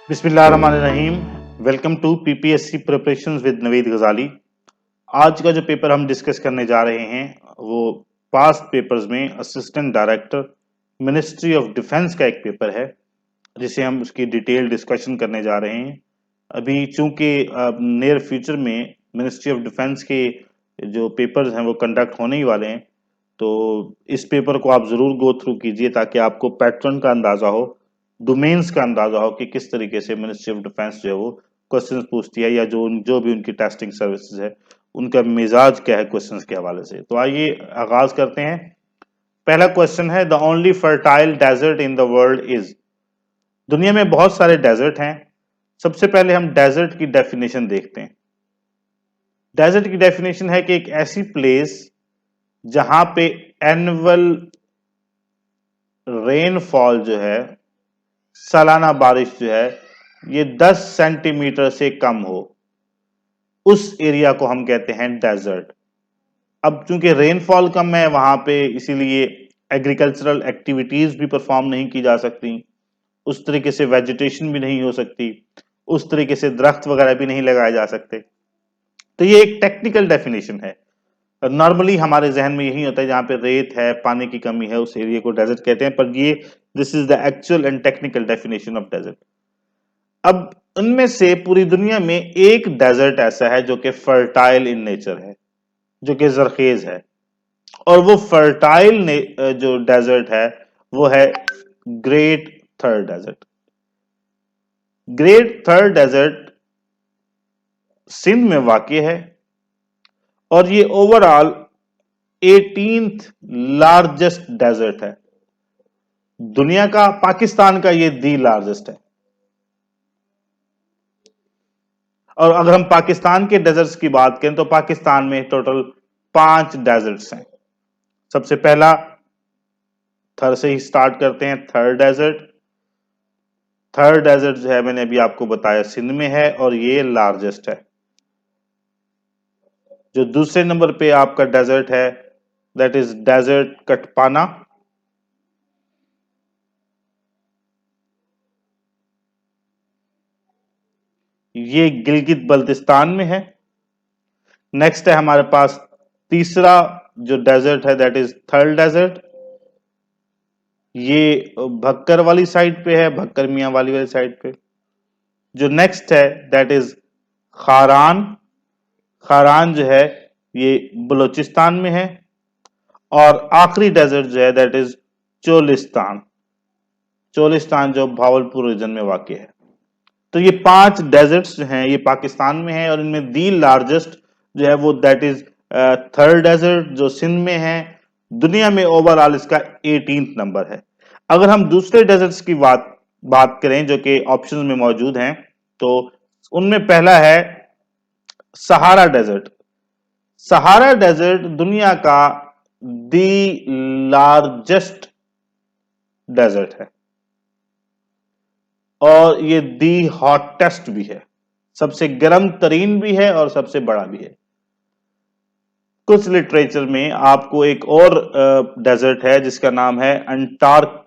बिस्मिल्लाहिर्रहमानिर्रहीम। Welcome to PPSC preparations with Naveed Ghazali. आज का जो पेपर हम डिस्कस करने जा रहे हैं वो पास्ट पेपर्स में assistant director ministry of defence का एक पेपर है जिसे हम उसकी डिटेल डिस्कशन करने जा रहे हैं। अभी चूंकि नियर फ्यूचर में मिनिस्ट्री ऑफ डिफेंस के जो पेपर्स हैं वो कंडक्ट होने ही वाले हैं, तो इस पेपर को आप ज़रूर गो थ्रू कीजिए ताकि आपको पैटर्न का अंदाज़ा हो, डोमेन्स का अंदाज़ा हो कि किस तरीके से मिनिस्ट्री ऑफ डिफेंस जो है वो क्वेश्चंस पूछती है या जो जो भी उनकी टेस्टिंग सर्विसेज है उनका मिजाज क्या है क्वेश्चंस के हवाले से। तो आइए आगाज करते हैं। पहला क्वेश्चन है, the only fertile desert in the world is. दुनिया में बहुत सारे डेजर्ट हैं। सबसे पहले हम डेजर्ट की डेफिनेशन देखते हैं। डेजर्ट की डेफिनेशन है कि एक ऐसी प्लेस जहां पे एनुअल रेनफॉल जो है, सालाना बारिश जो है, ये 10 सेंटीमीटर से कम हो, उस एरिया को हम कहते हैं डेजर्ट। अब चूंकि रेनफॉल कम है वहां पे, इसीलिए एग्रीकल्चरल एक्टिविटीज भी परफॉर्म नहीं की जा सकती, उस तरीके से वेजिटेशन भी नहीं हो सकती, उस तरीके से दरख्त वगैरह भी नहीं लगाए जा सकते। तो ये एक टेक्निकल डेफिनेशन है। नॉर्मली हमारे जहन में यही होता है जहां पे रेत है, पानी की कमी है, उस एरिया को डेजर्ट कहते हैं, पर ये this is the actual and technical definition of desert. अब उनमें से पूरी दुनिया में एक डेजर्ट ऐसा है जो कि फर्टाइल इन नेचर है, जो कि जरखेज है, और वो फर्टाइल जो डेजर्ट है वो है great third desert. Great third desert Sindh में वाक़ है और ये ओवरऑल 18th लार्जेस्ट डेजर्ट है दुनिया का। पाकिस्तान का ये दी लार्जेस्ट है। और अगर हम पाकिस्तान के डेजर्ट्स की बात करें तो पाकिस्तान में टोटल 5 डेजर्ट्स हैं। सबसे पहला थर से ही स्टार्ट करते हैं, थर्ड डेजर्ट। थर्ड डेजर्ट जो है मैंने अभी आपको बताया सिंध में है और ये लार्जेस्ट है। जो दूसरे नंबर पे आपका डेजर्ट है दैट इज डेजर्ट कटपाना। ये गिलगित बल्तिस्तान में है। नेक्स्ट है हमारे पास तीसरा जो डेजर्ट है दैट इज थर्ड डेजर्ट। ये भक्कर वाली साइड पे है, भक्कर मियां वाली साइड पे। जो नेक्स्ट है दैट इज खारान। खारान जो है ये बलोचिस्तान में है। और आखिरी डेजर्ट जो है दैट इज चोलिस्तान। चोलिस्तान जो भावलपुर रीजन में वाक़ है। तो ये 5 डेजर्ट्स जो हैं ये पाकिस्तान में है और इनमें दी लार्जेस्ट जो है वो दैट इज थर्ड डेजर्ट जो सिंध में है। दुनिया में ओवरऑल इसका 18th नंबर है। अगर हम दूसरे डेजर्ट्स की बात करें जो कि ऑप्शंस में मौजूद हैं, तो उनमें पहला है सहारा डेजर्ट। सहारा डेजर्ट दुनिया का दी लार्जेस्ट डेजर्ट है और ये दी हॉटेस्ट भी है, सबसे गर्म तरीन भी है और सबसे बड़ा भी है। कुछ लिटरेचर में आपको एक और डेजर्ट है जिसका नाम है अंटार्कटिका।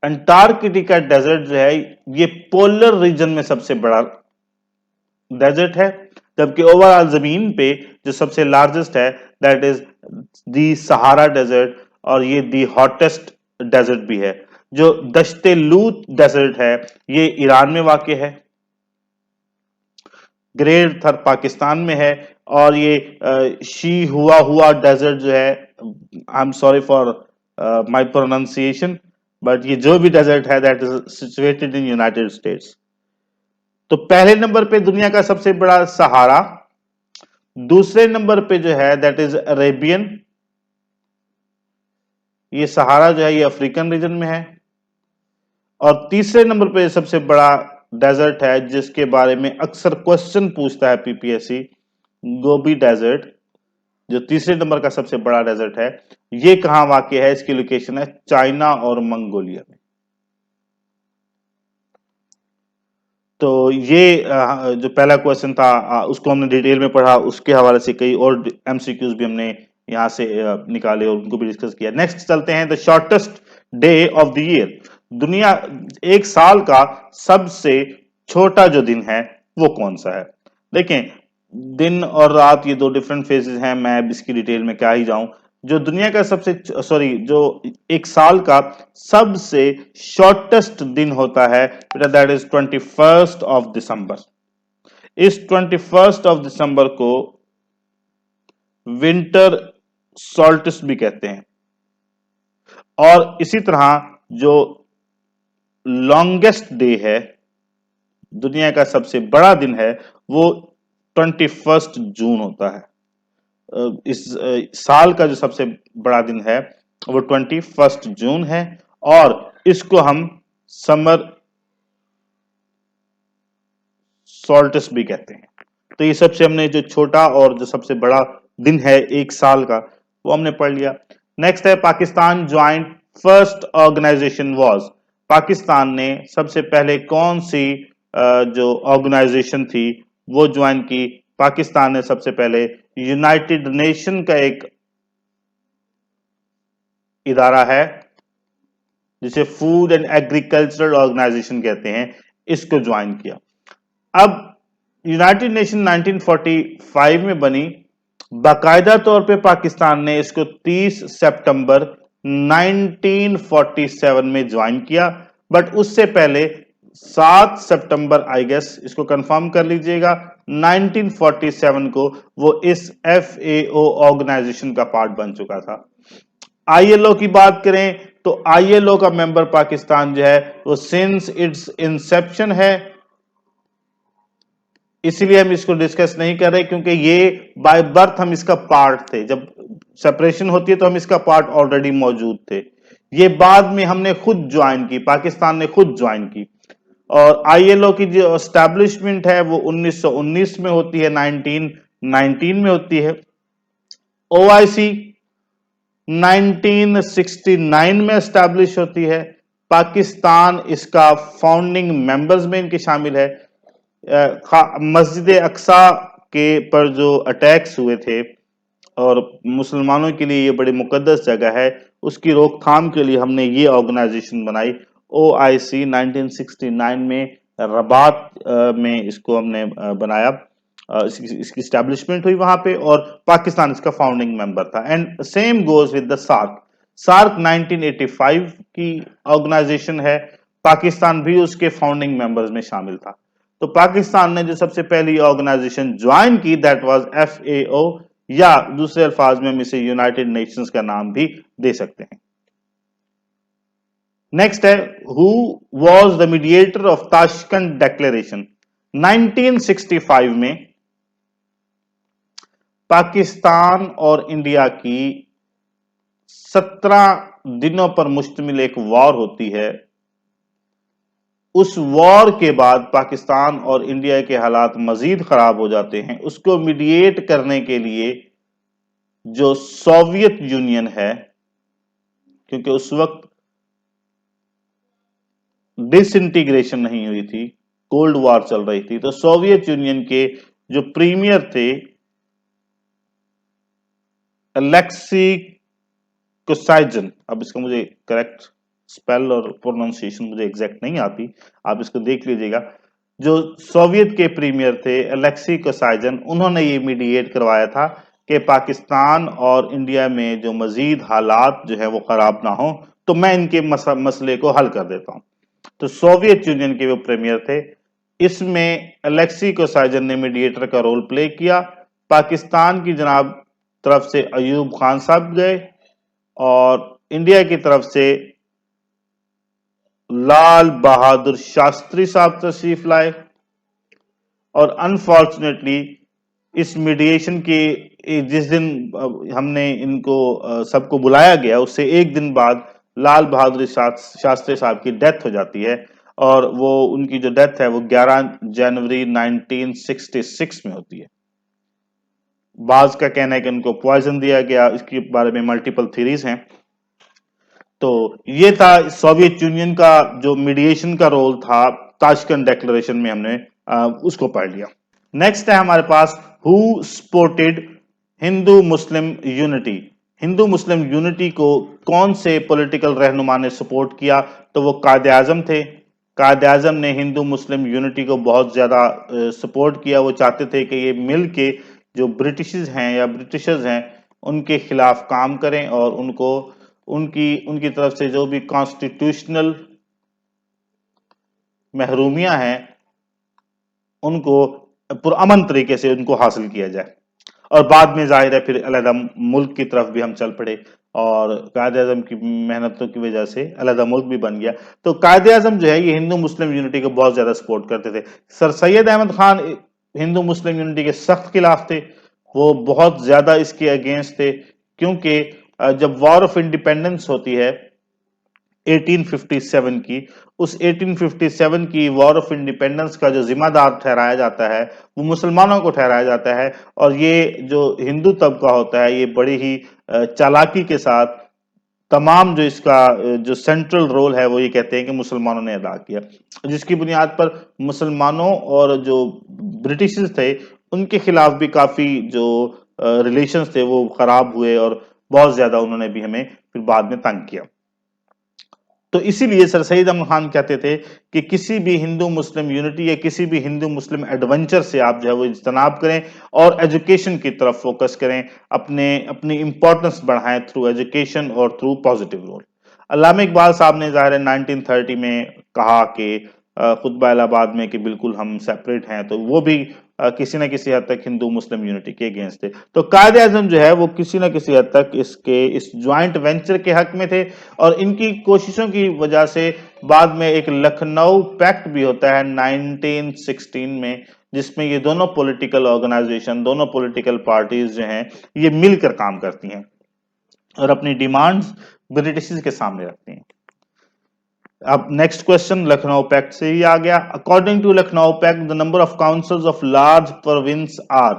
अंटार्कटिका डेजर्ट जो है ये पोलर रीजन में सबसे बड़ा डेजर्ट है, जबकि ओवरऑल जमीन पे जो सबसे लार्जेस्ट है that is the Sahara desert और ये दी हॉटेस्ट डेजर्ट भी है। जो दश्ते लूत डेजर्ट है ये ईरान में वाक़ है। ग्रेट थर पाकिस्तान में है और ये शी हुआ डेजर्ट जो है, I am sorry for my pronunciation, but ये जो भी डेजर्ट है that is situated in United states. तो पहले नंबर पे दुनिया का सबसे बड़ा सहारा, दूसरे नंबर पे जो है दैट इज अरेबियन। ये सहारा जो है ये अफ्रीकन रीजन में है। और तीसरे नंबर पे सबसे बड़ा डेजर्ट है जिसके बारे में अक्सर क्वेश्चन पूछता है पीपीएससी, गोबी डेजर्ट, जो तीसरे नंबर का सबसे बड़ा डेजर्ट है, ये कहां वाक़ है? इसकी लोकेशन है चाइना और मंगोलिया में। तो ये जो पहला क्वेश्चन था उसको हमने डिटेल में पढ़ा, उसके हवाले से कई और एमसीक्यूज भी हमने यहाँ से निकाले और उनको भी डिस्कस किया। नेक्स्ट चलते हैं, the shortest day of the year. दुनिया एक साल का सबसे छोटा जो दिन है वो कौन सा है? देखें, दिन और रात ये दो डिफरेंट फेजेस हैं, मैं अब इसकी डिटेल में क्या ही जाऊं। जो दुनिया का सबसे सॉरी जो एक साल का सबसे शॉर्टेस्ट दिन होता है बेटा, that is 21st of December. इस 21st ऑफ दिसंबर को विंटर सॉल्टिस भी कहते हैं। और इसी तरह जो लॉन्गेस्ट डे है, दुनिया का सबसे बड़ा दिन है, वो 21 जून होता है। इस साल का जो सबसे बड़ा दिन है वो 21 जून है, और इसको हम समर सॉल्टिस भी कहते हैं। तो ये सबसे हमने जो छोटा और जो सबसे बड़ा दिन है एक साल का, वो हमने पढ़ लिया। नेक्स्ट है Pakistan joint first organization was. Pakistan ने सबसे पहले कौन सी जो ऑर्गेनाइजेशन थी वो ज्वाइन की? पाकिस्तान ने सबसे पहले यूनाइटेड नेशन का एक इदारा है जिसे फूड एंड एग्रीकल्चरल ऑर्गेनाइजेशन कहते हैं, इसको ज्वाइन किया। अब यूनाइटेड नेशन 1945 में बनी, बाकायदा तौर पे पाकिस्तान ने इसको 30 सितंबर 1947 में ज्वाइन किया, बट उससे पहले 7 सितंबर, आई गेस इसको कंफर्म कर लीजिएगा, 1947 को वो इस FAO ऑर्गेनाइजेशन का पार्ट बन चुका था। ILO की बात करें तो ILO का मेंबर पाकिस्तान जो है वो सिंस इट्स इंसेप्शन है, इसीलिए हम इसको डिस्कस नहीं कर रहे, क्योंकि ये बाय बर्थ हम इसका पार्ट थे। जब सेपरेशन होती है तो हम इसका पार्ट ऑलरेडी मौजूद थे। ये बाद में हमने खुद ज्वाइन की, पाकिस्तान ने खुद ज्वाइन की। और ILO की जो एस्टैब्लिशमेंट है वो 1919 में होती है, 1919 में होती है। OIC 1969 में एस्टैब्लिश होती है। पाकिस्तान इसका फाउंडिंग मेंबर्स में इनके शामिल है। मस्जिद अक्सा के पर जो अटैक्स हुए थे, और मुसलमानों के लिए ये बड़ी मुकद्दस जगह है, उसकी रोकथाम के लिए हमने ये ऑर्गेनाइजेशन बनाई। OIC 1969 में रबात में इसको हमने बनाया, इसकी स्टैब्लिशमेंट हुई वहां पे, और पाकिस्तान इसका फाउंडिंग मेंबर था। And same goes with the SAARC. SAARC 1985 की ऑर्गेनाइजेशन है, पाकिस्तान भी उसके फाउंडिंग मेंबर्स में शामिल था। तो पाकिस्तान ने जो सबसे पहली ऑर्गेनाइजेशन ज्वाइन की दैट वाज FAO, या दूसरे अल्फाज में हम इसे यूनाइटेड नेशंस का नाम भी दे सकते हैं। नेक्स्ट है who was the mediator of Tashkent declaration. 1965 में पाकिस्तान और इंडिया की 17 दिनों पर मुश्तमिल एक वॉर होती है। उस वॉर के बाद पाकिस्तान और इंडिया के हालात मजीद खराब हो जाते हैं। उसको मीडिएट करने के लिए जो सोवियत यूनियन है, क्योंकि उस वक्त डिसइंटीग्रेशन नहीं हुई थी, कोल्ड वॉर चल रही थी, तो सोवियत यूनियन के जो प्रीमियर थे अलेक्सी कोसाइजन, अब इसका मुझे करेक्ट स्पेल और प्रोनाउंसिएशन मुझे एग्जैक्ट नहीं आती, आप इसको देख लीजिएगा। जो सोवियत के प्रीमियर थे अलेक्सी कोसाइजन, उन्होंने ये मीडिएट करवाया था कि पाकिस्तान और इंडिया में जो मजीद हालात जो है वो खराब ना हो, तो मैं इनके मसले को हल कर देता हूं। तो सोवियत यूनियन के वो प्रीमियर थे, इसमें अलेक्सी कोसाइजन ने मीडिएटर का रोल प्ले किया। पाकिस्तान की जनाब तरफ से अयूब खान साहब गए, और इंडिया की तरफ से लाल बहादुर शास्त्री साहब तशरीफ लाए। और अनफॉर्चुनेटली इस मीडिएशन के जिस दिन हमने इनको सबको बुलाया गया, उससे एक दिन बाद लाल बहादुर शास्त्री साहब की डेथ हो जाती है, और वो उनकी जो डेथ है वो 11 जनवरी 1966 में होती है। बाज का कहना है कि उनको पॉइजन दिया गया, इसके बारे में मल्टीपल थ्योरीज हैं। तो ये था सोवियत यूनियन का जो मीडिएशन का रोल था ताशकंद डिक्लेरेशन में, हमने उसको पढ़ लिया। नेक्स्ट है हमारे पास who supported Hindu Muslim unity. Hindu Muslim unity को कौन से पॉलिटिकल रहनुमा ने सपोर्ट किया? तो वो कायदे आजम थे। कायदे आजम ने हिंदू मुस्लिम यूनिटी को बहुत ज़्यादा सपोर्ट किया। वो चाहते थे कि ये मिल के जो ब्रिटिशर्स हैं या ब्रिटिशर्स हैं उनके खिलाफ काम करें और उनको उनकी उनकी तरफ से जो भी कॉन्स्टिट्यूशनल महरूमियां हैं उनको पुरअमन तरीके से उनको हासिल किया जाए। और बाद में जाहिर है फिर अलहदा मुल्क की तरफ भी हम चल पड़े और कायदे आजम की मेहनतों की वजह से अलहदा मुल्क भी बन गया। तो कायदे आजम जो है ये हिंदू मुस्लिम यूनिटी को बहुत ज्यादा सपोर्ट करते थे। Sir Syed Ahmad Khan Hindu Muslim unity के सख्त खिलाफ थे। वो बहुत ज्यादा इसके अगेंस्ट थे क्योंकि जब वॉर ऑफ इंडिपेंडेंस होती है 1857 की, उस 1857 की वॉर ऑफ इंडिपेंडेंस का जो जिम्मेदार ठहराया जाता है वो मुसलमानों को ठहराया जाता है। और ये जो हिंदू तबका होता है ये बड़ी ही चालाकी के साथ तमाम जो इसका जो सेंट्रल रोल है वो ये कहते हैं कि मुसलमानों ने अदा किया, जिसकी बुनियाद पर मुसलमानों और जो ब्रिटिश थे उनके खिलाफ भी काफी जो रिलेशंस थे वो खराब हुए और बहुत ज्यादा उन्होंने भी हमें फिर बाद में तंग किया। तो इसीलिए सर सईद अहमद खान कहते थे कि किसी भी हिंदू मुस्लिम यूनिटी या किसी भी हिंदू मुस्लिम एडवेंचर से आप जो है वो इज्तनाब करें और एजुकेशन की तरफ फोकस करें, अपने अपनी इंपॉर्टेंस बढ़ाएं थ्रू एजुकेशन और थ्रू पॉजिटिव रोल। अल्लामा इकबाल साहब ने ज़ाहिर है 1930 में कहा कि खुतबा इलाहाबाद में कि बिल्कुल हम सेपरेट हैं, तो वो भी किसी न किसी हद तक हिंदू मुस्लिम यूनिटी के अगेंस्ट थे। तो कायदे आजम जो है वो किसी न किसी हद तक इसके इस ज्वाइंट वेंचर के हक में थे और इनकी कोशिशों की वजह से बाद में एक लखनऊ पैक्ट भी होता है 1916 में, जिसमें ये दोनों पॉलिटिकल ऑर्गेनाइजेशन, दोनों पॉलिटिकल पार्टीज जो हैं ये मिलकर काम करती हैं और अपनी डिमांड्स ब्रिटिश के सामने रखती हैं। अब नेक्स्ट क्वेश्चन लखनऊ पैक्ट से ही आ गया। According to Lucknow pact the number of councils of large province are,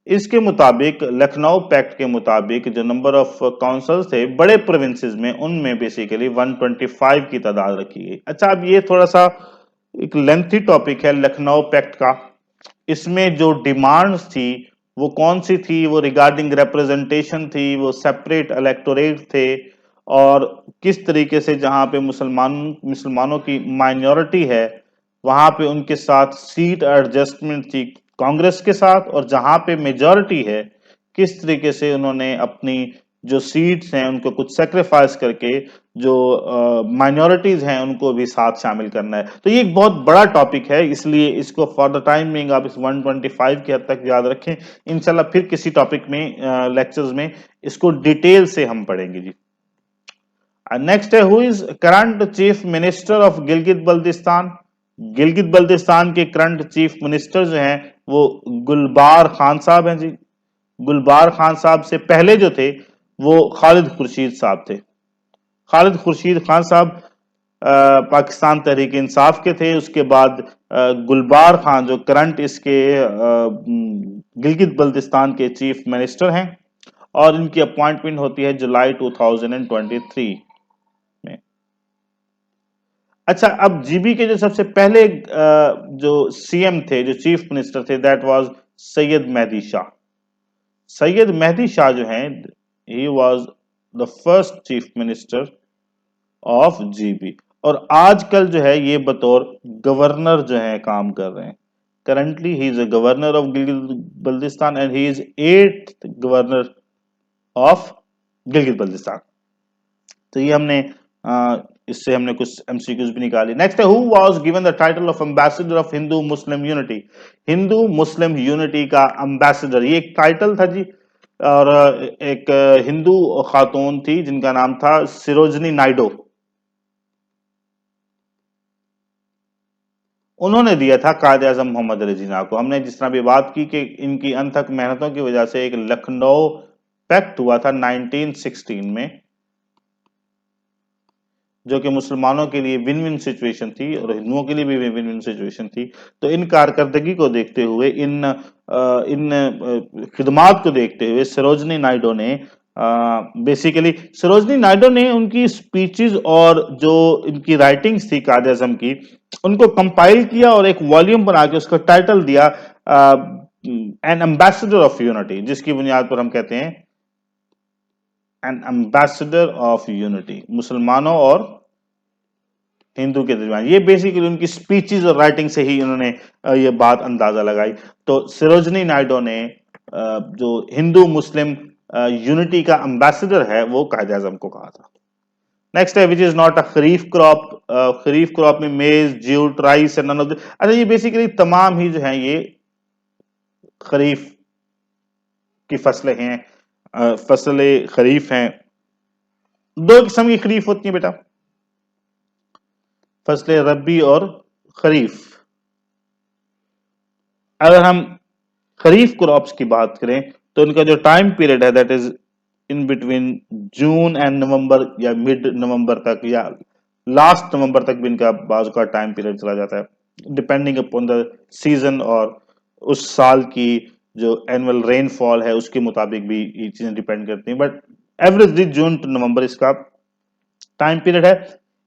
इसके मुताबिक लखनऊ पैक्ट के मुताबिक जो नंबर ऑफ काउंसिल्स थे बड़े प्रोविंसेस में उनमें बेसिकली 125 की तादाद रखी गई। अच्छा, अब ये थोड़ा सा एक लेंथी टॉपिक है लखनऊ पैक्ट का। इसमें जो डिमांड्स थी वो कौन सी थी? वो रिगार्डिंग रिप्रेजेंटेशन थी, वो सेपरेट इलेक्टोरेट थे और किस तरीके से जहां पे मुसलमानों की माइनॉरिटी है वहां पे उनके साथ सीट एडजस्टमेंट थी कांग्रेस के साथ, और जहां पे मेजॉरिटी है किस तरीके से उन्होंने अपनी जो सीट्स हैं उनको कुछ सेक्रीफाइस करके जो माइनॉरिटीज हैं उनको भी साथ शामिल करना है। तो ये एक बहुत बड़ा टॉपिक है, इसलिए इसको फॉर द टाइम बिंग आप इस 125 की हद तक याद रखें। इंशाल्लाह फिर किसी टॉपिक में लेक्चर्स में इसको डिटेल से हम पढ़ेंगे जी। नेक्स्ट है who is current chief minister of Gilgit Baltistan. Gilgit Baltistan के करंट चीफ मिनिस्टर जो हैं वो गुलबार खान साहब हैं जी। गुलबार खान साहब से पहले जो थे वो खालिद खुर्शीद साहब थे। खालिद खुर्शीद खान साहब पाकिस्तान तहरीक इंसाफ के थे। उसके बाद गुलबार खान जो करंट इसके गिलगित बल्तिस्तान के चीफ मिनिस्टर हैं और इनकी अपॉइंटमेंट होती है जुलाई 2023 में। अच्छा, अब जीबी के जो सबसे पहले जो सीएम थे, जो चीफ मिनिस्टर थे, दैट वाज सैयद मेहदी शाह। सैयद मेहदी शाह जो हैं he was the first chief minister of GB और आजकल जो है ये बतौर गवर्नर जो है काम कर रहे हैं। Currently he is a governor of Gilgit Baltistan and he is 8th governor of Gilgit Baltistan. तो ये हमने इससे हमने कुछ एमसीक्यूज भी निकाली। नेक्स्ट है who was given the title of ambassador of Hindu Muslim unity. Hindu Muslim unity का एम्बेसडर ये एक टाइटल था जी और एक हिंदू खातून थी जिनका नाम था सरोजनी नायडू। उन्होंने दिया था कायदे आजम मोहम्मद अली जिन्ना को। हमने जिस तरह भी बात की कि इनकी अनथक मेहनतों की वजह से एक लखनऊ पैक्ट हुआ था 1916 में, जो कि मुसलमानों के लिए विन विन सिचुएशन थी और हिंदुओं के लिए भी विन विन सिचुएशन थी। तो इन कारकर्दगी को देखते हुए, इन खिदमात को देखते हुए सरोजनी नायडू ने बेसिकली सरोजनी नायडू ने उनकी स्पीचेस और जो इनकी राइटिंग्स थी कायदे आजम की उनको कंपाइल किया और एक वॉल्यूम बना के उसका टाइटल दिया एन एम्बेसडर ऑफ यूनिटी, जिसकी बुनियाद पर हम कहते हैं एन एम्बेसडर ऑफ यूनिटी, मुसलमानों और हिंदू के दरमियान। ये बेसिकली उनकी स्पीचेस और राइटिंग से ही उन्होंने ये बात अंदाजा लगाई। तो सरोजनी नायडू ने जो हिंदू मुस्लिम यूनिटी का एम्बेसडर है वो कायद आजम को कहा था। नेक्स्ट है which is not a kharif crop. Kharif crop में maize, jute, rice and none of the, अच्छा ये बेसिकली तमाम ही जो है ये खरीफ की फसलें हैं, फसलें खरीफ हैं। दो किस्म की खरीफ होती है बेटा, फसलें रबी और खरीफ। अगर हम खरीफ क्रॉप्स की बात करें तो उनका जो टाइम पीरियड है that is in between June and November या मिड नवंबर तक या लास्ट नवंबर तक भी इनका बाजू का टाइम पीरियड चला जाता है, डिपेंडिंग अपॉन द सीजन और उस साल की जो एनुअल रेनफॉल है उसके मुताबिक भी ये चीजें डिपेंड करती हैं। बट एवरेजली जून टू नवंबर इसका टाइम पीरियड है।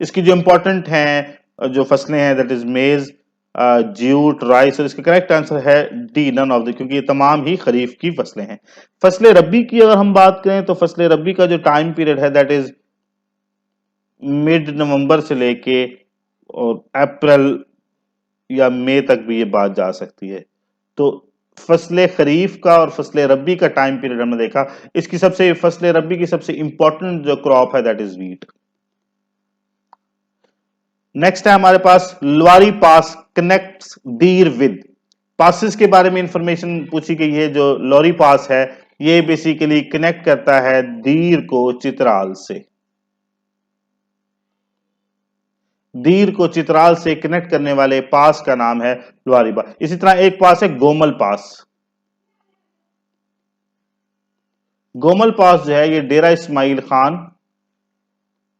इसकी जो इंपॉर्टेंट हैं जो फसलें हैं दैट इज मेज, ज्यूट, राइस, और इसका करेक्ट आंसर है डी, नन ऑफ द, क्योंकि ये तमाम ही खरीफ की फसलें हैं। फसलें रबी की अगर हम बात करें तो फसलें रबी का जो टाइम पीरियड है दैट इज मिड नवंबर से लेके और अप्रैल या मई तक भी ये बात जा सकती है। तो फसलें खरीफ का और फसलें रबी का टाइम पीरियड हमने देखा। इसकी सबसे फसलें रबी की सबसे इंपॉर्टेंट जो क्रॉप है दैट इज वीट। नेक्स्ट है हमारे पास लवारी पास कनेक्ट्स दीर विद। पासिस के बारे में इंफॉर्मेशन पूछी गई है। जो लॉरी पास है ये बेसिकली कनेक्ट करता है दीर को चित्राल से। दीर को चित्राल से कनेक्ट करने वाले पास का नाम है लवारी पास। इसी तरह एक पास है गोमल पास। गोमल पास जो है ये डेरा इस्माइल खान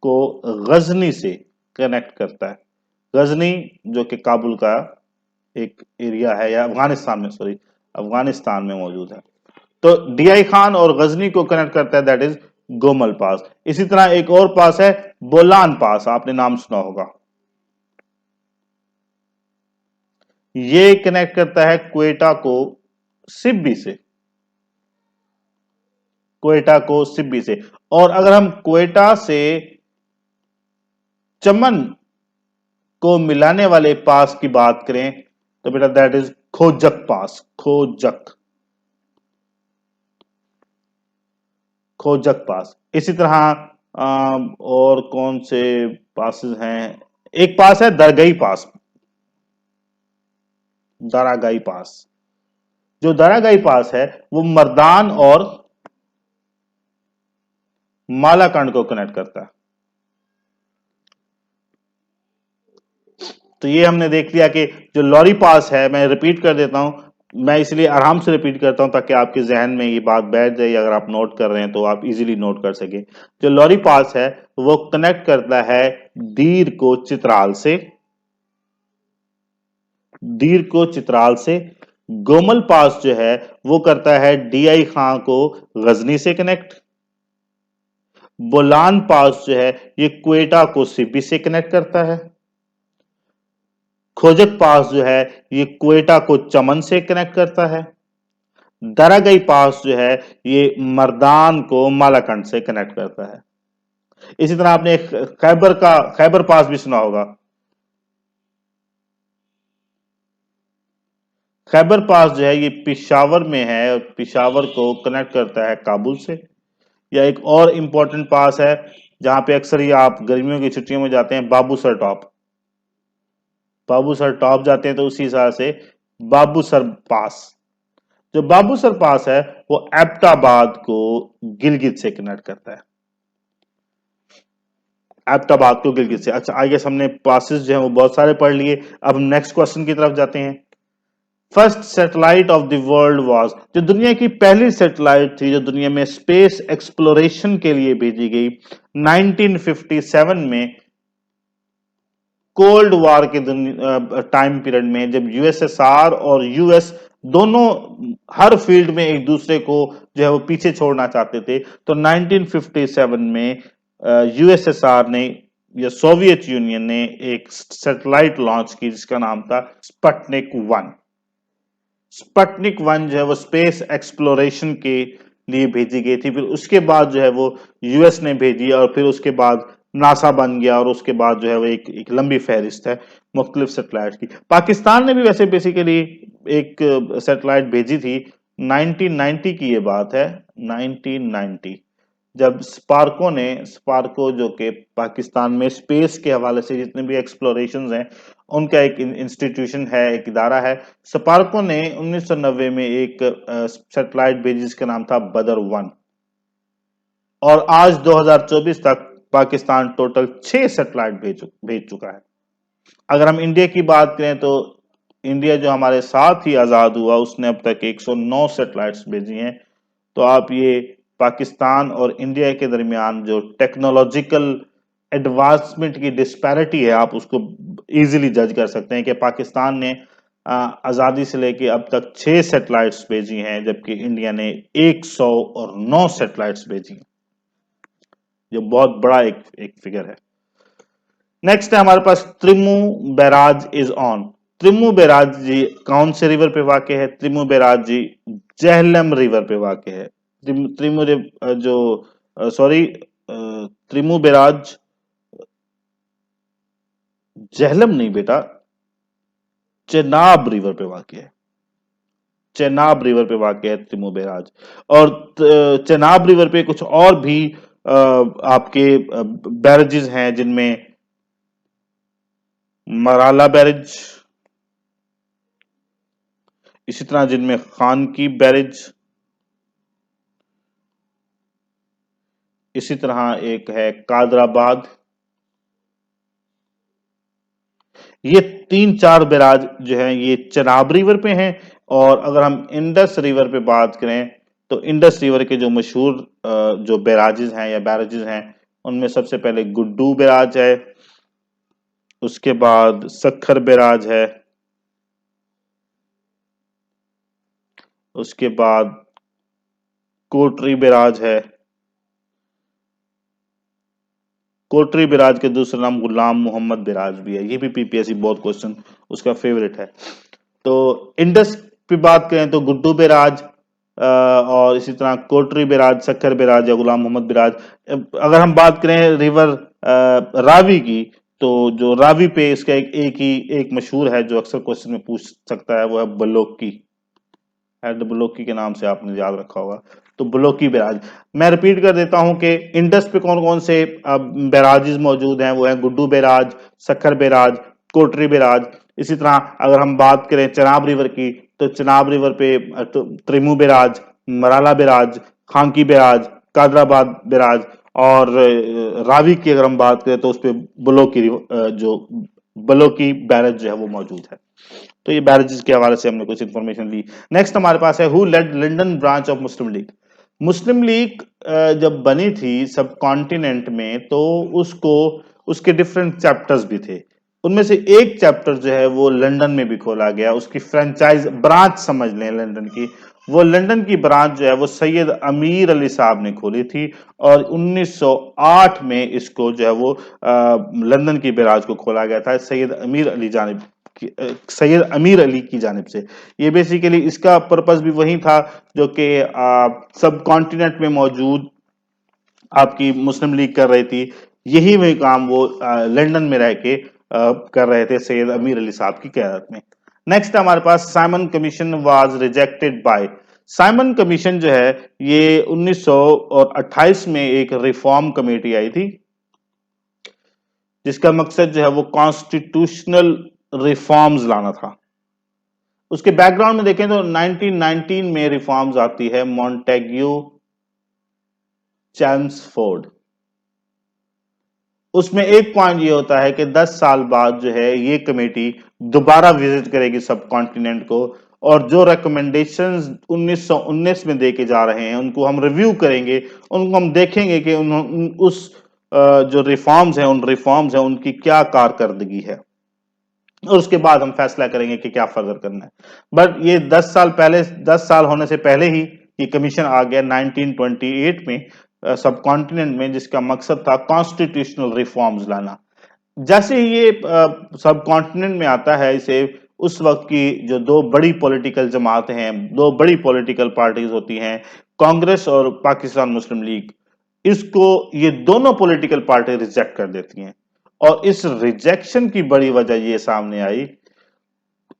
को गजनी से कनेक्ट करता है। गजनी जो कि काबुल का एक एरिया है या अफगानिस्तान में, सॉरी अफगानिस्तान में मौजूद है। तो डीआई खान और गजनी को कनेक्ट करता है दैट इज गोमल पास। इसी तरह एक और पास है बोलान पास, आपने नाम सुना होगा। ये कनेक्ट करता है क्वेटा को सिब्बी से, क्वेटा को सिब्बी से। और अगर हम क्वेटा से चमन को मिलाने वाले पास की बात करें तो बेटा दैट इज खोजक पास। खोजक, खोजक पास। इसी तरह और कौन से पासेस हैं, एक पास है दरगई पास, दारागाई पास। जो दारागाई पास है वो मर्दान और मालाकंड को कनेक्ट करता है। तो ये हमने देख लिया कि जो लॉरी पास है, मैं रिपीट कर देता हूं, मैं इसलिए आराम से रिपीट करता हूं ताकि आपके जहन में ये बात बैठ जाए। अगर आप नोट कर रहे हैं तो आप इजीली नोट कर सके। जो लॉरी पास है वो कनेक्ट करता है दीर को चित्राल से, दीर को चित्राल से। गोमल पास जो है वो करता है डीआई खां को गजनी से कनेक्ट। बोलान पास जो है ये क्वेटा को सिब्बी से कनेक्ट करता है। खोजक पास जो है ये क्वेटा को चमन से कनेक्ट करता है। दरागई पास जो है ये मर्दान को मालाकंड से कनेक्ट करता है। इसी तरह आपने खैबर पास भी सुना होगा। खैबर पास जो है ये पिशावर में है और पिशावर को कनेक्ट करता है काबुल से। या एक और इंपॉर्टेंट पास है जहां पे अक्सर ही आप गर्मियों की छुट्टियों में जाते हैं, बाबूसर टॉप। बाबूसर टॉप जाते हैं तो उसी हिसाब से बाबूसर पास। जो बाबूसर पास है वो एबटाबाद को गिलगित से कनेक्ट करता है। एबटाबाद को गिलगित से। अच्छा आई गेस हमने पासेस जो है वो बहुत सारे पढ़ लिए। अब हम नेक्स्ट क्वेश्चन की तरफ जाते हैं। First satellite of the world was, जो दुनिया की पहली सैटेलाइट थी जो दुनिया में स्पेस एक्सप्लोरेशन के लिए भेजी गई 1957 में, कोल्ड वॉर के टाइम पीरियड में, जब यूएसएसआर और यूएस दोनों हर फील्ड में एक दूसरे को जो है वो पीछे छोड़ना चाहते थे। तो 1957 में यूएसएसआर ने या सोवियत यूनियन ने एक सैटेलाइट लॉन्च की जिसका नाम था स्पटनिक 1। स्पटनिक 1 जो है वो स्पेस एक्सप्लोरेशन के लिए भेजी गई थी। फिर उसके बाद जो है वो यूएस ने भेजी और फिर उसके बाद नासा बन गया और उसके बाद जो है वो एक लंबी फहरिस्त है मुख्तलिफ सैटेलाइट की। पाकिस्तान ने भी वैसे बेसिकली एक सैटेलाइट भेजी थी 1990 की ये बात है, 1990, जब स्पार्को जो कि पाकिस्तान में स्पेस के हवाले से जितने भी एक्सप्लोरेशंस हैं उनका एक इंस्टीट्यूशन है, एक इदारा है। स्पार्को ने 1990 में एक सैटेलाइट भेजी जिसका नाम था बदर 1 और आज 2024 तक पाकिस्तान टोटल 6 सैटेलाइट भेज चुका है। अगर हम इंडिया की बात करें तो इंडिया जो हमारे साथ ही आज़ाद हुआ उसने अब तक 109 सैटेलाइट्स भेजी हैं। तो आप ये पाकिस्तान और इंडिया के दरमियान जो टेक्नोलॉजिकल एडवांसमेंट की डिस्पैरिटी है आप उसको इजीली जज कर सकते हैं कि पाकिस्तान ने आज़ादी से लेके अब तक 6 सैटेलाइट्स भेजी हैं जबकि इंडिया ने 109 सैटेलाइट्स भेजी हैं, जो बहुत बड़ा एक फिगर है। नेक्स्ट है हमारे पास त्रिमू बैराज इज ऑन। त्रिमू बैराज जी कौन से रिवर पे वाक़ है? त्रिमू बैराज जी जेहलम रिवर पे वाक़ है। त्रिमू जो सॉरी त्रिमू बैराज जेहलम नहीं बेटा, चेनाब रिवर पे वाक़ है। चेनाब रिवर पे वाक़ है त्रिमू बैराज। और चेनाब रिवर पे कुछ और भी आपके बैरेजेस हैं जिनमें मराला बैरेज, इसी तरह जिनमें खान की बैरेज, इसी तरह एक है कादराबाद। ये 3-4 बैराज जो है ये चनाब रिवर पे हैं। और अगर हम इंडस रिवर पे बात करें तो इंडस रिवर के जो मशहूर जो बैराजेस हैं या बैरेजेस हैं उनमें सबसे पहले गुड्डू बैराज है, उसके बाद सखर बैराज है, उसके बाद कोटरी बैराज है। कोटरी बैराज के दूसरा नाम गुलाम मोहम्मद बैराज भी है। ये भी पीपीएससी बहुत क्वेश्चन उसका फेवरेट है। तो इंडस पे बात करें तो गुड्डू बैराज और इसी तरह कोटरी बैराज, सखर बैराज या गुलाम मोहम्मद बैराज। अगर हम बात करें रिवर रावी की तो जो रावी पे इसका एक मशहूर है जो अक्सर क्वेश्चन में पूछ सकता है वो है बलोकी। हेड ब्लॉकी के नाम से आपने याद रखा होगा। तो ब्लॉकी बैराज, मैं रिपीट कर देता हूं कि इंडस पे कौन कौन से बैराजेस मौजूद हैं वो है गुड्डू बैराज, सखर बैराज, कोटरी बैराज। इसी तरह अगर हम बात करें चनाब रिवर की तो चनाब रिवर पे Trimmu barrage, Marala barrage, Khanki barrage, Qadirabad barrage और रावी की अगर हम बात करें तो उस पर जो ब्लॉकी बैराज जो है वो मौजूद है। तो ये बैरेजेस के हवाले से हमने कुछ इंफॉर्मेशन ली। नेक्स्ट हमारे पास है who led London branch of Muslim League. Muslim League जब बनी थी सब कॉन्टिनेंट में तो उसको उसके डिफरेंट चैप्टर्स भी थे। उनमें से एक चैप्टर जो है वो लंदन में भी खोला गया, उसकी फ्रेंचाइज ब्रांच समझ लें लंदन की। वो लंदन की ब्रांच जो है वो सैयद अमीर अली साहब ने खोली थी और 1908 में इसको जो है वो लंदन की ब्रांच को खोला गया था सैयद अमीर अली की जानिब से। ये बेसिकली इसका पर्पस भी वही था जो कि सब कॉन्टिनेंट में मौजूद आपकी मुस्लिम लीग कर रही थी। यही वही काम वो लंदन में रह के कर रहे थे सैयद अमीर अली साहब की क़यादत में। नेक्स्ट हमारे पास Simon Commission was rejected by. Simon Commission जो है ये 1928 में एक रिफॉर्म कमेटी आई थी जिसका मकसद जो है वो कॉन्स्टिट्यूशनल रिफॉर्म्स लाना था। उसके बैकग्राउंड में देखें तो 1919 में रिफॉर्म्स आती है मॉन्टेग्यू चैम्सफोर्ड। उसमें एक पॉइंट ये होता है कि 10 साल बाद जो है ये कमेटी दोबारा विजिट करेगी सब कॉन्टिनेंट को और जो रिकमेंडेशंस 1919 में देके जा रहे हैं उनको हम रिव्यू करेंगे, उनको हम देखेंगे कि उस जो रिफॉर्म्स हैं उन रिफॉर्म्स हैं उनकी क्या कारकर्दगी है और उसके बाद हम फैसला करेंगे कि क्या फर्दर करना है। बट ये 10 साल होने से पहले ही ये कमीशन आ गया 1928 में सब कॉन्टिनेंट में, जिसका मकसद था कॉन्स्टिट्यूशनल रिफॉर्म्स लाना। जैसे ही ये सब कॉन्टिनेंट में आता है इसे उस वक्त की जो दो बड़ी पॉलिटिकल जमातें हैं, दो बड़ी पॉलिटिकल पार्टीज होती हैं, कांग्रेस और पाकिस्तान मुस्लिम लीग, इसको ये दोनों पॉलिटिकल पार्टी रिजेक्ट कर देती हैं। और इस रिजेक्शन की बड़ी वजह ये सामने आई,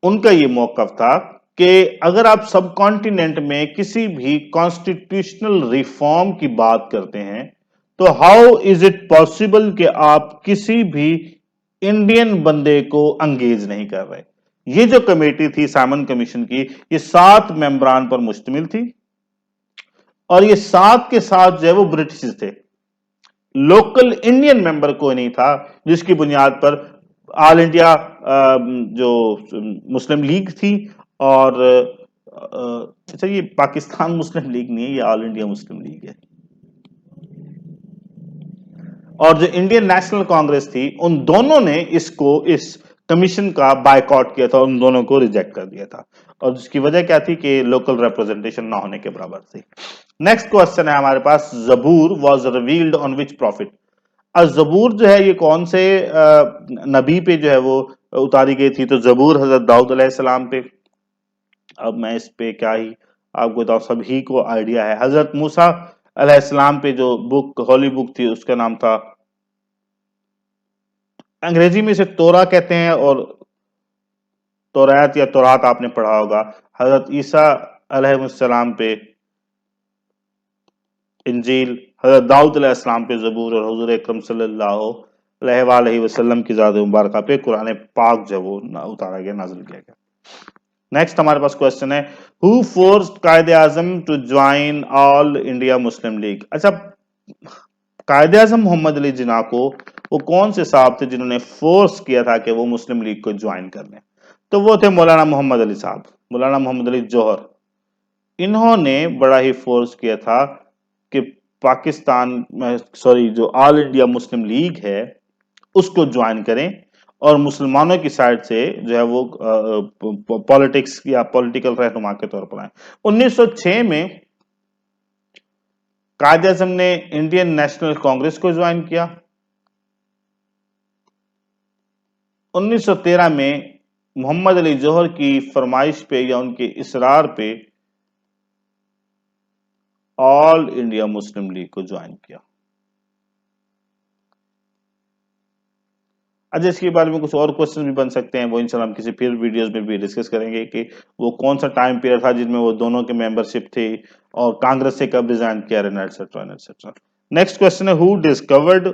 उनका ये मौकफ था कि अगर आप सब कॉन्टिनेंट में किसी भी कॉन्स्टिट्यूशनल रिफॉर्म की बात करते हैं तो हाउ इज इट पॉसिबल कि आप किसी भी इंडियन बंदे को अंगेज नहीं कर रहे। ये जो कमेटी थी साइमन कमीशन की, ये 7 मेंबरान पर मुश्तमिल थी और ये 7 के साथ जो है वो ब्रिटिश थे। लोकल इंडियन मेंबर कोई नहीं था, जिसकी बुनियाद पर ऑल इंडिया जो मुस्लिम लीग थी और अच्छा ये पाकिस्तान मुस्लिम लीग नहीं है, ये ऑल इंडिया मुस्लिम लीग है। और जो इंडियन नेशनल कांग्रेस थी, उन दोनों ने इस कमीशन का बायकॉट किया था, उन दोनों को रिजेक्ट कर दिया था। और जिसकी वजह क्या थी कि लोकल रिप्रेजेंटेशन ना होने के बराबर थी। नेक्स्ट क्वेश्चन है हमारे पास, Zabur was revealed on which prophet. Zabur जो है ये कौन से नबी पे जो है वो उतारी गई थी? तो जबूर हजरत दाऊद अलैहिस्सलाम पे। अब मैं इस पे क्या ही आपको बताऊं, सभी को आइडिया है। हजरत मूसा अलैहिस्सलाम पे जो बुक होली बुक थी उसका नाम था, अंग्रेजी में इसे तोरा कहते हैं, और तौरात या तौरात आपने पढ़ा होगा। हजरत ईसा अलैहिस्सलाम पे इंजील, हजरत दाऊद अलैहिस्सलाम पे जबूर, और हुजूर अकरम सल्लल्लाहु अलैहि वसल्लम की ज़ात मुबारक पे कुरान पाक जो वो उतारा गया, नाज़िल किया गया। नेक्स्ट हमारे पास क्वेश्चन है, who forced Quaid e Azam to join All India Muslim League. अच्छा, कायदे आजम मोहम्मद अली जिन्ना को वो कौन से साहब थे जिन्होंने फोर्स किया था कि वो मुस्लिम लीग को ज्वाइन कर लें? तो वो थे मौलाना मोहम्मद अली साहब, मौलाना मोहम्मद अली जौहर। इन्होंने बड़ा ही फोर्स किया था कि पाकिस्तान सॉरी जो ऑल इंडिया मुस्लिम लीग है उसको ज्वाइन करें और मुसलमानों की साइड से जो है वो पॉलिटिक्स या पॉलिटिकल रहनुमा के तौर पर आए। 1906 में कायदे आजम ने इंडियन नेशनल कांग्रेस को ज्वाइन किया। 1913 में मोहम्मद अली जौहर की फरमाइश पे या उनके इसरार पे ऑल इंडिया मुस्लिम लीग को ज्वाइन किया। अच्छा, इसके बारे में कुछ और क्वेश्चन भी बन सकते हैं, वो इंशाल्लाह हम किसी फिर वीडियोस में भी डिस्कस करेंगे कि वो कौन सा टाइम पीरियड था जिसमें वो दोनों के मेंबरशिप थी और कांग्रेस से कब रिजाइन किया, एटसेट्रा एटसेट्रा। नेक्स्ट क्वेश्चन है, हु डिस्कवर्ड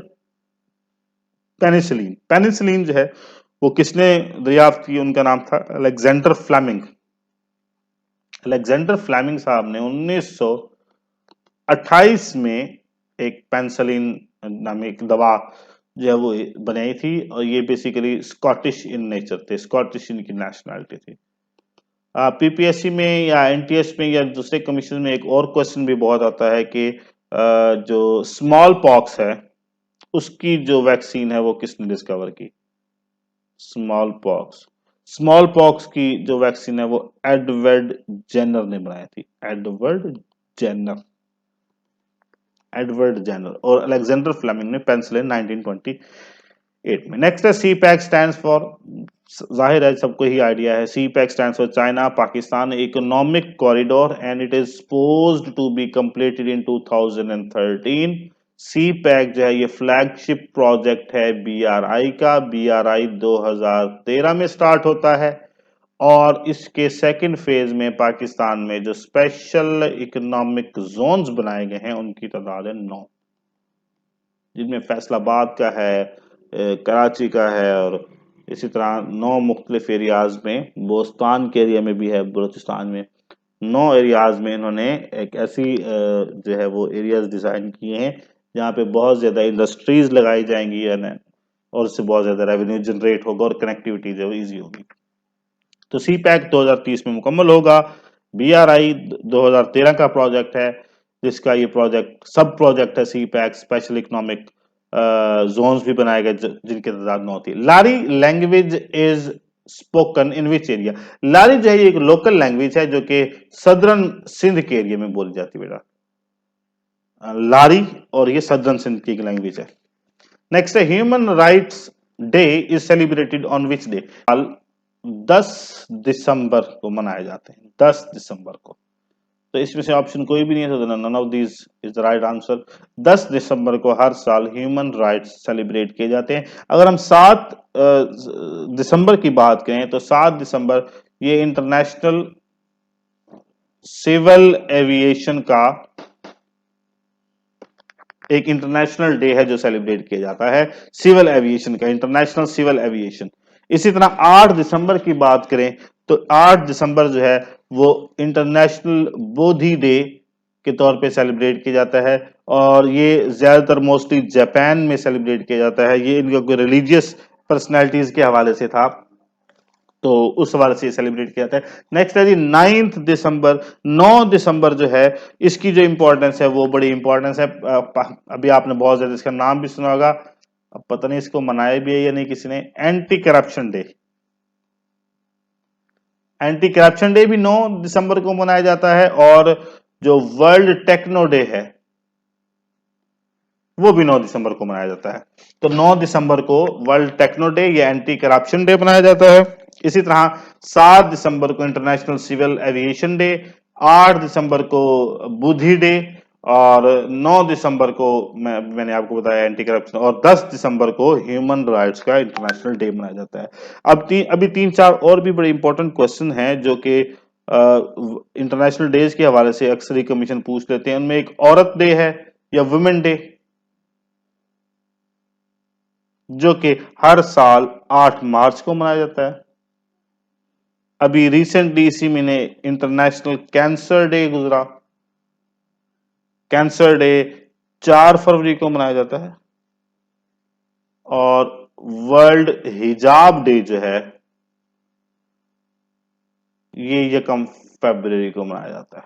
पेनिसिलिन। पेनिसिलिन जो है वो किसने दरियाफ्त की? उनका नाम था अलेक्जेंडर फ्लेमिंग। अलेक्जेंडर फ्लेमिंग साहब ने 1928 में एक पेनिसिलिन नामी एक दवा जो है वो बनाई थी, और ये बेसिकली स्कॉटिश इन नेचर थे, स्कॉटिश इनकी नेशनलिटी थी। पीपीएससी में या एनटीएस में या दूसरे कमीशन में एक और क्वेश्चन भी बहुत आता है कि जो स्मॉल पॉक्स है उसकी जो वैक्सीन है वो किसने डिस्कवर की? स्मॉल पॉक्स की जो वैक्सीन है वो एडवर्ड जेनर ने बनाई थी। एडवर्ड जेनर और अलेक्जेंडर फ्लेमिंग ने पेंसिलिन 1928 में। नेक्स्ट है, सी पैक स्टैंड्स फॉर। जाहिर है सबको ही आइडिया है, CPEC stands for China Pakistan economic corridor and it is supposed to be completed in 2013। CPEC जो है ये फ्लैगशिप प्रोजेक्ट है बीआरआई का। बीआरआई 2013 में स्टार्ट होता है और इसके सेकंड फेज में पाकिस्तान में जो स्पेशल इकोनॉमिक जोन्स बनाए गए हैं उनकी तादाद है 9, जिनमें फैसलाबाद का है, कराची का है, और इसी तरह 9 मुख्तलिफ एरियाज में, बोस्तान के एरिया में भी है, बलूचिस्तान में 9 एरियाज में इन्होंने एक ऐसी जो है वो एरियाज डिजाइन किए हैं जहाँ पे बहुत ज्यादा इंडस्ट्रीज लगाई जाएंगी और उससे बहुत ज्यादा रेवेन्यू जनरेट होगा और कनेक्टिविटी जो है ईजी होगी। तो सी पैक 2030 में मुकम्मल होगा। बीआरआई 2013 का प्रोजेक्ट है, जिसका ये प्रोजेक्ट सब प्रोजेक्ट है CPEC, special economic zones भी बनाए गए जिनकी तादाद 9 थी। Lari language is spoken in which area. Lari जो है एक लोकल लैंग्वेज है जो कि सदर्न सिंध के एरिया में बोली जाती है बेटा, लारी, और ये सदर्न सिंध की लैंग्वेज है। नेक्स्ट है, human rights day is celebrated on which day. 10 दिसंबर को मनाए जाते हैं, 10 दिसंबर को। तो इसमें से ऑप्शन कोई भी नहीं है, तो none of these is the right answer. 10 दिसंबर को हर साल ह्यूमन राइट्स सेलिब्रेट किए जाते हैं। अगर हम 7 दिसंबर की बात करें तो 7 दिसंबर ये इंटरनेशनल सिविल एविएशन का एक इंटरनेशनल डे है जो सेलिब्रेट किया जाता है, सिविल एविएशन का, इंटरनेशनल सिविल एविएशन। इसी तरह 8 दिसंबर की बात करें तो 8 दिसंबर जो है वो इंटरनेशनल बोधि डे के तौर पे सेलिब्रेट किया जाता है, और ये ज्यादातर मोस्टली जापान में सेलिब्रेट किया जाता है। ये इनका कोई रिलीजियस पर्सनैलिटीज के हवाले से था, तो उस हवाले से सेलिब्रेट किया जाता है। नेक्स्ट है जी 9 दिसंबर। 9 दिसंबर जो है इसकी जो इंपॉर्टेंस है वो बड़ी इंपॉर्टेंस है। अभी आपने बहुत ज्यादा इसका नाम भी सुना होगा, अब पता नहीं इसको मनाया भी है या नहीं किसी ने, anti corruption day. Anti corruption day भी 9 दिसंबर को मनाया जाता है, और जो वर्ल्ड टेक्नो डे है वो भी 9 दिसंबर को मनाया जाता है। तो 9 दिसंबर को वर्ल्ड टेक्नो डे या एंटी करप्शन डे मनाया जाता है। इसी तरह 7 दिसंबर को इंटरनेशनल सिविल एविएशन डे, 8 दिसंबर को बुद्धि डे, और 9 दिसंबर को मैंने आपको बताया एंटी करप्शन, और 10 दिसंबर को ह्यूमन राइट्स का इंटरनेशनल डे मनाया जाता है। अभी 3-4 और भी बड़े इंपॉर्टेंट क्वेश्चन हैं जो कि इंटरनेशनल डेज के हवाले से अक्सर ही कमीशन पूछ लेते हैं। उनमें एक औरत डे है या वुमेन डे, जो कि हर साल 8 मार्च को मनाया जाता है। अभी रिसेंटली इसी महीने इंटरनेशनल कैंसर डे गुजरा। कैंसर डे 4 फरवरी को मनाया जाता है। और वर्ल्ड हिजाब डे जो है ये यकम फरवरी को मनाया जाता है।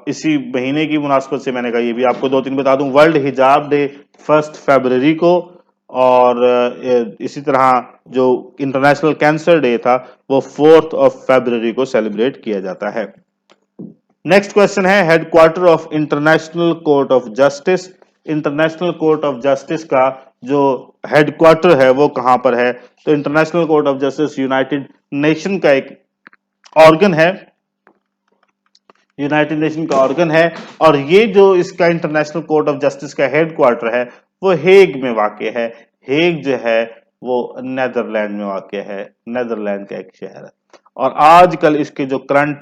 इसी महीने की मुनासबत से मैंने कहा ये भी आपको 2-3 बता दूं। वर्ल्ड हिजाब डे 1 फरवरी को, और इसी तरह जो इंटरनेशनल कैंसर डे था वो 4 फरवरी को सेलिब्रेट किया जाता है। नेक्स्ट क्वेश्चन है headquarter of international court of justice. International court of justice का जो हेडक्वार्टर है वो कहां पर है? तो international court of justice United nation का एक ऑर्गन है, यूनाइटेड नेशन का ऑर्गन है, और ये जो इसका इंटरनेशनल कोर्ट ऑफ जस्टिस का हेडक्वार्टर है वो हेग में वाक़ है। हेग जो है वो नेदरलैंड में वाक़ है, नेदरलैंड का एक शहर है। और आजकल इसके जो करंट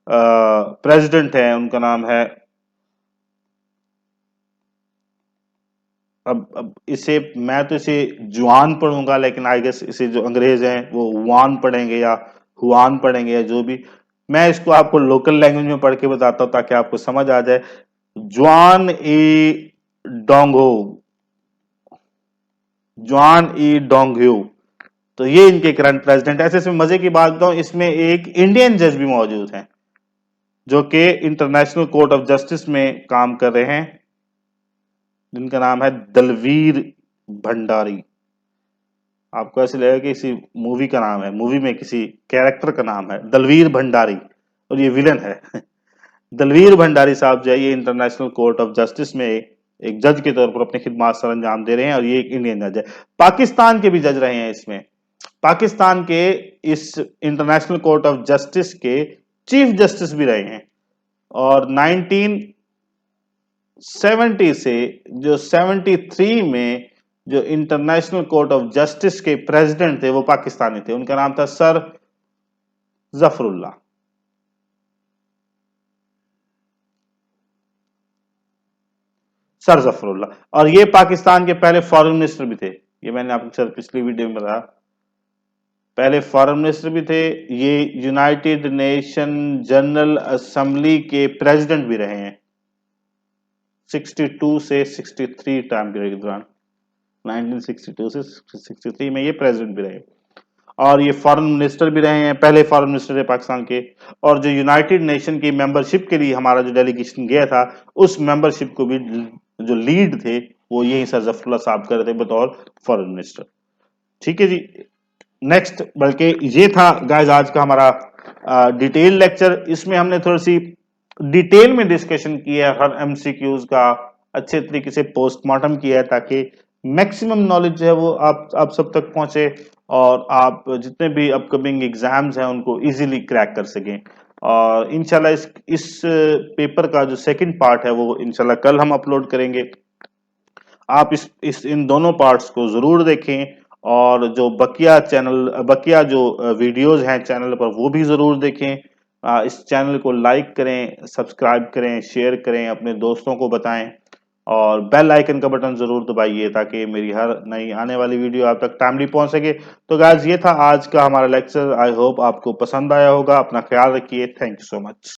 प्रेसिडेंट हैं उनका नाम है, अब इसे मैं तो इसे जुआन पढ़ूंगा, लेकिन आई गेस इसे जो अंग्रेज हैं वो वान पढ़ेंगे या हुआन पढ़ेंगे या जो भी। मैं इसको आपको लोकल लैंग्वेज में पढ़ के बताता हूं ताकि आपको समझ आ जाए। जुआन ई डोंगो, जुआन ई डोंगह्यू, तो ये इनके करंट प्रेसिडेंट। ऐसे इसमें मजे की बात बताऊं, इसमें एक इंडियन जज भी मौजूद हैं जो कि इंटरनेशनल कोर्ट ऑफ जस्टिस में काम कर रहे हैं, जिनका नाम है दलवीर भंडारी। आपको ऐसे लगेगा कि किसी मूवी का नाम है, मूवी में किसी कैरेक्टर का नाम है दलवीर भंडारी, और ये विलन है। दलवीर भंडारी साहब जो है ये इंटरनेशनल कोर्ट ऑफ जस्टिस में एक जज के तौर पर अपनी खिदमत सर अंजाम दे रहे हैं, और ये एक इंडियन जज है। पाकिस्तान के भी जज रहे हैं इसमें। पाकिस्तान के इस इंटरनेशनल कोर्ट ऑफ जस्टिस के चीफ जस्टिस भी रहे हैं, और 1970 से जो 73 में जो इंटरनेशनल कोर्ट ऑफ जस्टिस के प्रेसिडेंट थे वो पाकिस्तानी थे। उनका नाम था सर जफरुल्लाह। सर जफरुल्लाह, और ये पाकिस्तान के पहले फॉरेन मिनिस्टर भी थे। ये मैंने आपको पिछली वीडियो में बताया, पहले फॉरेन मिनिस्टर भी थे। ये यूनाइटेड नेशन जनरल असेंबली के प्रेसिडेंट भी रहे हैं 62 से 63 टाइम पीरियड के दौरान। 1962 से 63 में ये प्रेसिडेंट भी रहे, और ये फॉरेन मिनिस्टर भी रहे हैं, पहले फॉरेन मिनिस्टर थे पाकिस्तान के। और जो यूनाइटेड नेशन की मेंबरशिप के लिए हमारा जो डेलीगेशन गया था, उस मेंबरशिप को भी जो लीड थे वो यही सर जफरुल्लाह साहब कर रहे थे बतौर फॉरेन मिनिस्टर। ठीक है जी। नेक्स्ट, बल्कि ये था गाइस आज का हमारा डिटेल लेक्चर। इसमें हमने थोड़ी सी डिटेल में डिस्कशन किया है, हर एमसीक्यूज का अच्छे तरीके से पोस्टमार्टम किया है, ताकि मैक्सिमम नॉलेज जो है वो आप सब तक पहुंचे, और आप जितने भी अपकमिंग एग्जाम्स हैं उनको इजीली क्रैक कर सकें। और इंशाल्लाह इस पेपर का जो सेकंड पार्ट है वो इंशाल्लाह कल हम अपलोड करेंगे। आप इस इन दोनों पार्ट्स को ज़रूर देखें और जो बकिया जो वीडियोस हैं चैनल पर वो भी ज़रूर देखें। इस चैनल को लाइक करें, सब्सक्राइब करें, शेयर करें, अपने दोस्तों को बताएं और बेल आइकन का बटन ज़रूर दबाइए ताकि मेरी हर नई आने वाली वीडियो आप तक टाइमली पहुंच सके। तो गाइस ये था आज का हमारा लेक्चर। आई होप आपको पसंद आया होगा। अपना ख्याल रखिए। Thank you so much.